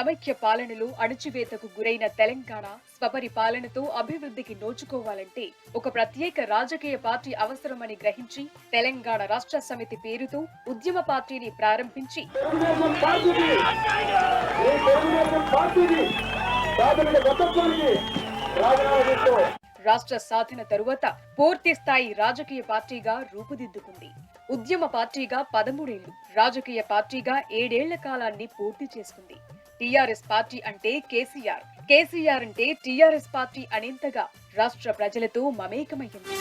సమైక్య పాలనలో అణచివేతకు గురైన తెలంగాణ స్వపరిపాలనతో అభివృద్ధికి నోచుకోవాలంటే ఒక ప్రత్యేక రాజకీయ పార్టీ అవసరమని గ్రహించి తెలంగాణ రాష్ట్ర సమితి పేరుతో ఉద్యమ పార్టీని ప్రారంభించి రాష్ట్ర సాధన తరువాత పూర్తి స్థాయి రాజకీయ పార్టీగా రూపుదిద్దుకుంది. ఉద్యమ పార్టీగా 13 ఏళ్లు, రాజకీయ పార్టీగా 7 ఏళ్ల కాలాన్ని పూర్తి చేసుకుంది. టీఆర్ఎస్ పార్టీ అంటే కేసీఆర్, కేసీఆర్ అంటే టీఆర్ఎస్ పార్టీ అనేంతగా రాష్ట్ర ప్రజలతో మమేకమయ్యింది.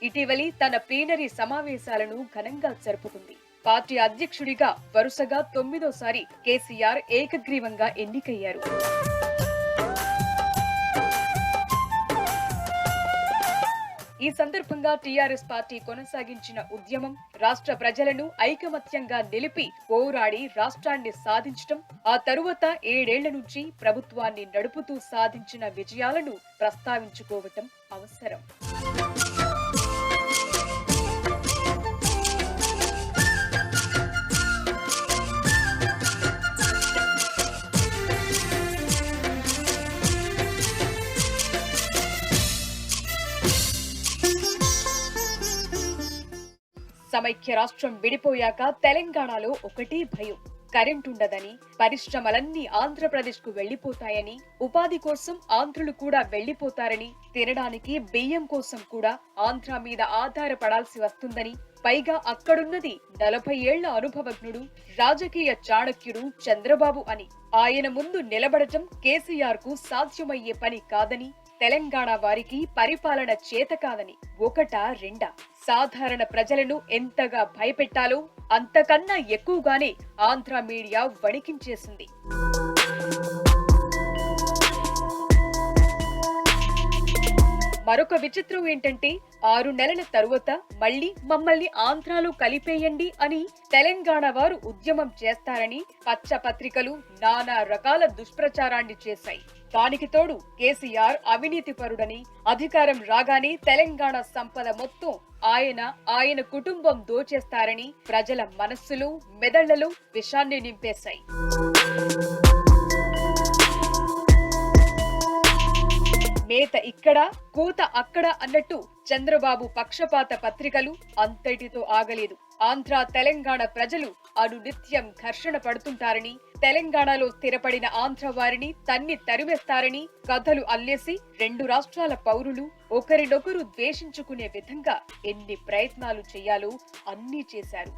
ఇటీవలి తన ప్లీనరీ సమావేశాలను ఘనంగా జరుపుకుంది. పార్టీ అధ్యక్షుడిగా వరుసగా 9వ సారి కేసీఆర్ ఏకగ్రీవంగా ఎన్నికయ్యారు. ఈ సందర్భంగా టీఆర్ఎస్ పార్టీ కొనసాగించిన ఉద్యమం రాష్ట్ర ప్రజలను ఐకమత్యంగా నిలిపి పోరాడి రాష్ట్రాన్ని సాధించటం, ఆ తరువాత 7 ఏళ్ల నుంచి ప్రభుత్వాన్ని నడుపుతూ సాధించిన విజయాలను ప్రస్తావించుకోవటం అవసరం. సమైక్య రాష్ట్రం విడిపోయాక తెలంగాణలో ఒకటే భయం, కరెంటుండదని, పరిశ్రమలన్నీ ఆంధ్రప్రదేశ్ కు వెళ్లిపోతాయని, ఉపాధి కోసం ఆంధ్రులు కూడా వెళ్లిపోతారని, తినడానికి బియ్యం కోసం కూడా ఆంధ్ర మీద ఆధారపడాల్సి వస్తుందని, పైగా అక్కడున్నది 40 ఏళ్ల అనుభవజ్ఞుడు, రాజకీయ చాణక్యుడు చంద్రబాబు అని, ఆయన ముందు నిలబడటం కేసీఆర్ కు సాధ్యమయ్యే పని కాదని, తెలంగాణ వారికి పరిపాలన చేత కాదని, ఒకటా రెండా సాధారణ ప్రజలను ఎంతగా భయపెట్టాలో అంతకన్నా ఎక్కువగానే ఆంధ్ర మీడియా వణికించేసింది. మరొక విచిత్రం ఏంటంటే 6 నెలల తరువాత మళ్లీ మమ్మల్ని ఆంధ్రాలో కలిపేయండి అని తెలంగాణ వారు ఉద్యమం చేస్తారని పచ్చ పత్రికలు నానా రకాల దుష్ప్రచారాన్ని చేశాయి. దానికి తోడు కేసీఆర్ అవినీతిపరుడని, అధికారం రాగానే తెలంగాణ సంపద మొత్తం ఆయన కుటుంబం దోచేస్తారని ప్రజల మనస్సులు మెదళ్లలో విషాన్ని నింపేశాయి. మేత ఇక్కడ కూత అక్కడ అన్నట్టు చంద్రబాబు పక్షపాత పత్రికలు అంతటితో ఆగలేదు. ఆంధ్ర తెలంగాణ ప్రజలు అనునిత్యం ఘర్షణ పడుతుంటారని, తెలంగాణలో స్థిరపడిన ఆంధ్ర వారిని తన్ని తరివేస్తారని కథలు అల్లేసి 2 రాష్ట్రాల పౌరులు ఒకరినొకరు ద్వేషించుకునే విధంగా ఎన్ని ప్రయత్నాలు చేయాలో అన్నీ చేశారు.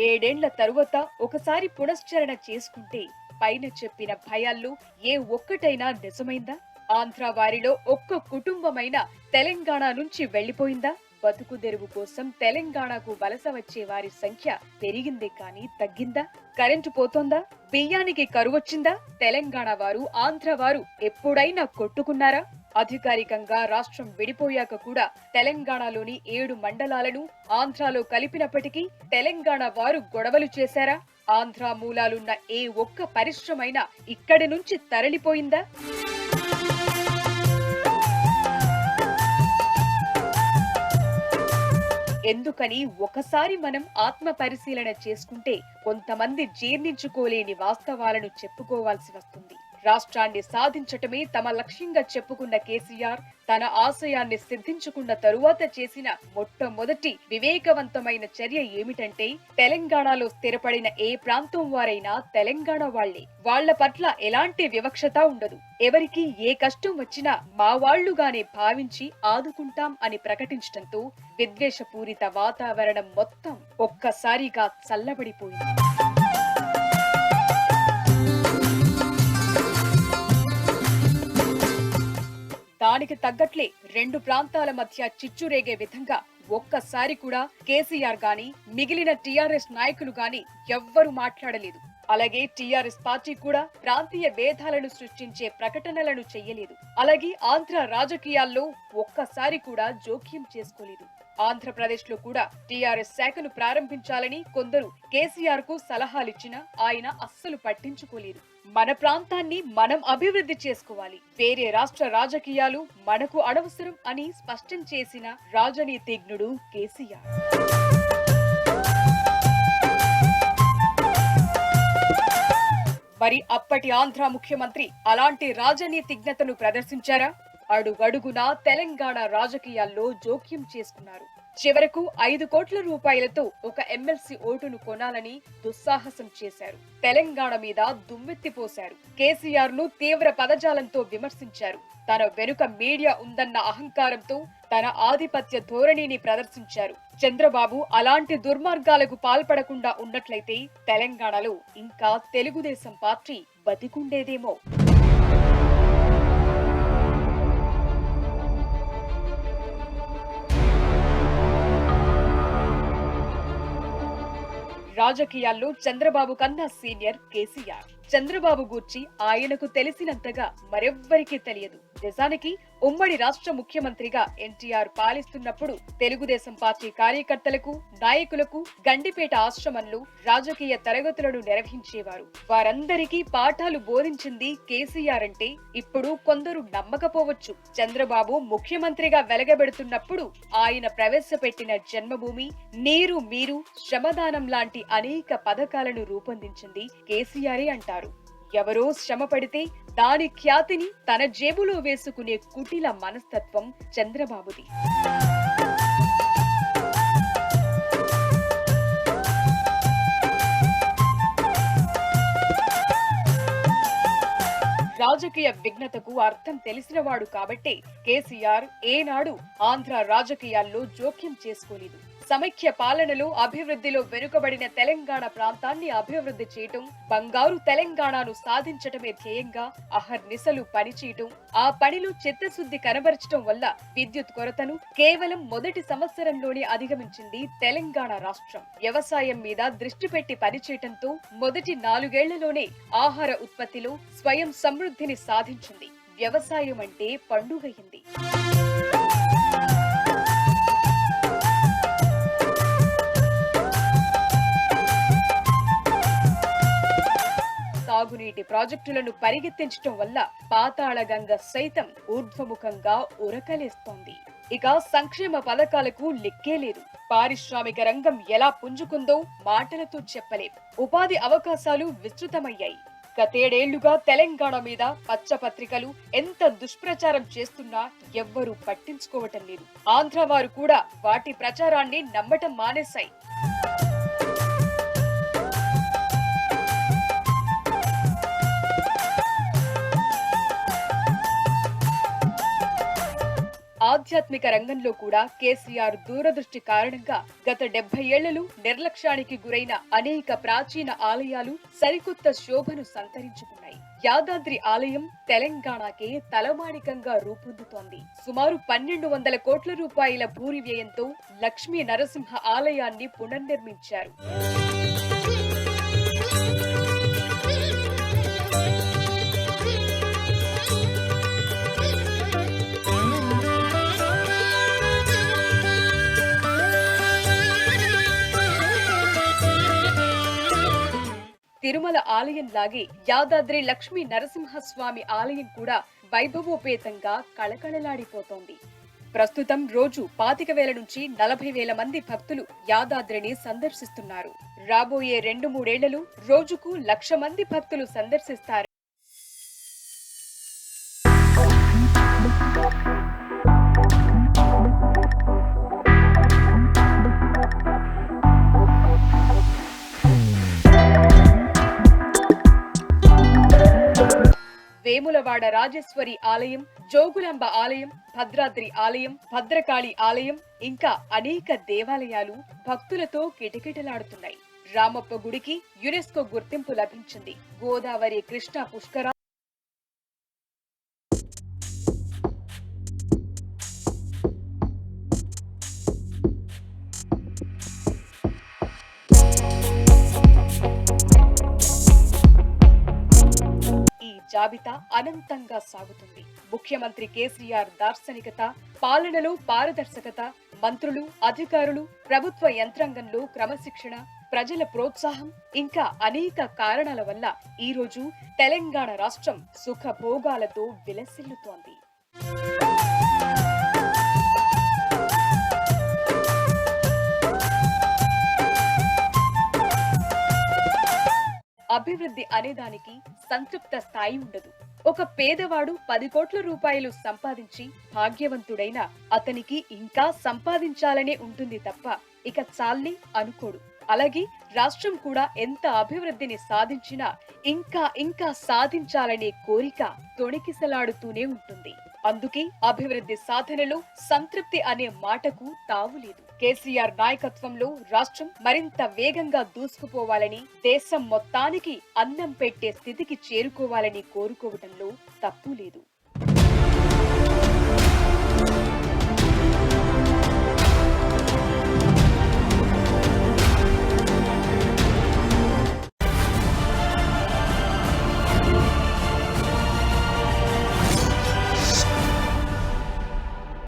ఏడేండ్ల తరువాత ఒకసారి పునశ్చరణ చేసుకుంటే పైన చెప్పిన భయాల్లో ఏ ఒక్కటైనా నిజమైందా? ఆంధ్ర వారిలో ఒక్క కుటుంబమైనా తెలంగాణ నుంచి వెళ్లిపోయిందా? బతుకుదెరువు కోసం తెలంగాణకు వలస వచ్చే వారి సంఖ్య పెరిగిందే కానీ తగ్గిందా? కరెంటు పోతోందా? బియ్యానికి కరువొచ్చిందా? తెలంగాణ వారు ఆంధ్ర వారు ఎప్పుడైనా కొట్టుకున్నారా? అధికారికంగా రాష్ట్రం విడిపోయాక కూడా తెలంగాణలోని 7 మండలాలను ఆంధ్రాలో కలిపినప్పటికీ తెలంగాణ వారు గొడవలు చేశారా? ఆంధ్ర మూలాలున్న ఏ ఒక్క పరిశ్రమైనా ఇక్కడి నుంచి తరలిపోయిందా? ఎందుకని ఒకసారి మనం ఆత్మ పరిశీలన చేసుకుంటే కొంతమంది జీర్ణించుకోలేని వాస్తవాలను చెప్పుకోవాల్సి వస్తుంది. రాష్ట్రాన్ని సాధించటమే తమ లక్ష్యంగా చెప్పుకున్న కేసీఆర్ తన ఆశయాన్ని సిద్ధించుకున్న తరువాత చేసిన మొట్టమొదటి వివేకవంతమైన చర్య ఏమిటంటే తెలంగాణలో స్థిరపడిన ఏ ప్రాంతం వారైనా తెలంగాణ వాళ్లే. వాళ్ల పట్ల ఎలాంటి వివక్షత ఉండదు. ఎవరికి ఏ కష్టం వచ్చినా మా వాళ్లుగానే భావించి ఆదుకుంటాం అని ప్రకటించడంతో విద్వేషపూరిత వాతావరణం మొత్తం ఒక్కసారిగా చల్లబడిపోయింది. దానికి తగ్గట్లే 2 ప్రాంతాల మధ్య చిచ్చురేగే విధంగా ఒక్కసారి కూడా కేసీఆర్ గాని మిగిలిన టీఆర్ఎస్ నాయకులు గాని ఎవ్వరూ మాట్లాడలేదు. అలాగే టీఆర్ఎస్ పార్టీ కూడా ప్రాంతీయ భేదాలను సృష్టించే ప్రకటనలను చెయ్యలేదు. అలాగే ఆంధ్ర రాజకీయాల్లో ఒక్కసారి కూడా జోక్యం చేసుకోలేదు. ఆంధ్రప్రదేశ్ లో కూడా టీఆర్ఎస్ శాఖను ప్రారంభించాలని కొందరు కేసీఆర్ కు సలహాలిచ్చినా ఆయన అస్సలు పట్టించుకోలేదు. మన ప్రాంతాన్ని మనం అభివృద్ధి చేసుకోవాలి, వేరే రాష్ట్ర రాజకీయాలు మనకు అనవసరం అని స్పష్టం చేసిన రాజనీతిజ్ఞుడు కేసీఆర్. మరి అప్పటి ఆంధ్ర ముఖ్యమంత్రి అలాంటి రాజనీతిజ్ఞతను ప్రదర్శించారా? అడుగడుగునా తెలంగాణ రాజకీయాల్లో జోక్యం చేసుకున్నారు. చివరకు 5 కోట్ల రూపాయలతో ఒక ఎమ్మెల్సీ ఓటును కొనాలని దుస్సాహసం చేశారు. తెలంగాణ మీద దుమ్మెత్తిపోశారు. కేసీఆర్ ను తీవ్ర పదజాలంతో విమర్శించారు. తన వెనుక మీడియా ఉందన్న అహంకారంతో తన ఆధిపత్య ధోరణిని ప్రదర్శించారు. చంద్రబాబు అలాంటి దుర్మార్గాలకు పాల్పడకుండా ఉన్నట్లయితే తెలంగాణలో ఇంకా తెలుగుదేశం పార్టీ బతికుండేదేమో. రాజకీయాల్లో చంద్రబాబు కన్నా సీనియర్ కేసీఆర్. చంద్రబాబు గూర్చి ఆయనకు తెలిసినంతగా మరెవ్వరికీ తెలియదు. నిజానికి ఉమ్మడి రాష్ట్ర ముఖ్యమంత్రిగా ఎన్టీఆర్ పాలిస్తున్నప్పుడు తెలుగుదేశం పార్టీ కార్యకర్తలకు, నాయకులకు గండిపేట ఆశ్రమంలో రాజకీయ తరగతులను నిర్వహించేవారు. వారందరికీ పాఠాలు బోధించింది కేసీఆర్ అంటే ఇప్పుడు కొందరు నమ్మకపోవచ్చు. చంద్రబాబు ముఖ్యమంత్రిగా వెలగబెడుతున్నప్పుడు ఆయన ప్రవేశపెట్టిన జన్మభూమి, నీరు మీరు, శ్రమదానం లాంటి అనేక పథకాలను రూపొందించింది కేసీఆరే అంటారు. ఎవరో శ్రమ పడితే దాని ఖ్యాతిని తన జేబులో వేసుకునే కుటిల మనస్తత్వం చంద్రబాబుది. రాజకీయ విఘ్నతకు అర్థం తెలిసినవాడు కాబట్టే కేసీఆర్ ఏనాడు ఆంధ్ర రాజకీయాల్లో జోక్యం చేసుకోలేదు. సమైక్య పాలనలో అభివృద్ధిలో వెనుకబడిన తెలంగాణ ప్రాంతాన్ని అభివృద్ధి చేయటం, బంగారు తెలంగాణను సాధించటమే ధ్యేయంగా అహర్నిశలు పనిచేయటం, ఆ పనిలో చిత్తశుద్ధి కనబరచటం వల్ల విద్యుత్ కొరతను కేవలం మొదటి సంవత్సరంలోనే అధిగమించింది తెలంగాణ రాష్ట్రం. వ్యవసాయం మీద దృష్టి పెట్టి పనిచేయటంతో మొదటి 4 ఏళ్లలోనే ఆహార ఉత్పత్తిలో స్వయం సమృద్ధిని సాధించింది. వ్యవసాయం అంటే పండుగయింది. సాగునీటి ప్రాజెక్టులను పరిగెత్తించడం వల్ల పాతాళగంగ సైతం ఊర్ధ్వముఖంగా ఉరకలేస్తోంది. ఇక సంక్షేమ పథకాలకు లెక్కే లేదు. పారిశ్రామిక రంగం ఎలా పుంజుకుందో మాటలతో చెప్పలేం. ఉపాధి అవకాశాలు విస్తృతమయ్యాయి. గతేడేళ్లుగా తెలంగాణ మీద పచ్చపత్రికలు ఎంత దుష్ప్రచారం చేస్తున్నా ఎవ్వరూ పట్టించుకోవటం లేదు. ఆంధ్ర వారు కూడా వాటి ప్రచారాన్ని నమ్మటం మానేశాయి. ఆధ్యాత్మిక రంగంలో కూడా కేసీఆర్ దూరదృష్టి కారణంగా గత 70 ఏళ్లలో నిర్లక్ష్యానికి గురైన అనేక ప్రాచీన ఆలయాలు సరికొత్త శోభను సంతరించుకున్నాయి. యాదాద్రి ఆలయం తెలంగాణకే తలమానికంగా రూపొందుతోంది. సుమారు 1200 కోట్ల రూపాయల భూరి వ్యయంతో లక్ష్మీ నరసింహ ఆలయాన్ని పునర్నిర్మించారు. తిరుమల ఆలయం లాగే యాదాద్రి లక్ష్మీ నరసింహస్వామి ఆలయం కూడా వైభవోపేతంగా కళకళలాడిపోతోంది. ప్రస్తుతం రోజు 25,000 నుంచి 40,000 మంది భక్తులు యాదాద్రిని సందర్శిస్తున్నారు. రాబోయే 2-3 ఏళ్లలో రోజుకు 1,00,000 మంది భక్తులు సందర్శిస్తారు. వేములవాడ రాజేశ్వరి ఆలయం, జోగులాంబ ఆలయం, భద్రాద్రి ఆలయం, భద్రకాళి ఆలయం ఇంకా అనేక దేవాలయాలు భక్తులతో కిటకిటలాడుతున్నాయి. రామప్ప గుడికి యునెస్కో గుర్తింపు లభించింది. గోదావరి, కృష్ణా పుష్కర జాబితా అనంతంగా సాగుతుంది. ముఖ్యమంత్రి కేసీఆర్ దార్శనికత, పాలనలో పారదర్శకత, మంత్రులు, అధికారులు, ప్రభుత్వ యంత్రాంగంలో క్రమశిక్షణ, ప్రజల ప్రోత్సాహం ఇంకా అనేక కారణాల వల్ల ఈ రోజు తెలంగాణ రాష్ట్రం సుఖభోగాలతో విలసిల్లుతోంది. అభివృద్ధి అనేదానికి సంతృప్త స్థాయి ఉండదు. ఒక పేదవాడు 10 కోట్ల రూపాయలు సంపాదించి భాగ్యవంతుడైన అతనికి ఇంకా సంపాదించాలనే ఉంటుంది తప్ప ఇక చాల్ని అనుకోడు. అలాగే రాష్ట్రం కూడా ఎంత అభివృద్ధిని సాధించినా ఇంకా ఇంకా సాధించాలనే కోరిక తొణికిసలాడుతూనే ఉంటుంది. అందుకే అభివృద్ధి సాధనలో సంతృప్తి అనే మాటకు తావులేదు. కేసీఆర్ నాయకత్వంలో రాష్ట్రం మరింత వేగంగా దూసుకుపోవాలని, దేశం మొత్తానికి అన్నం పెట్టే స్థితికి చేరుకోవాలని కోరుకోవటంలో తప్పు లేదు.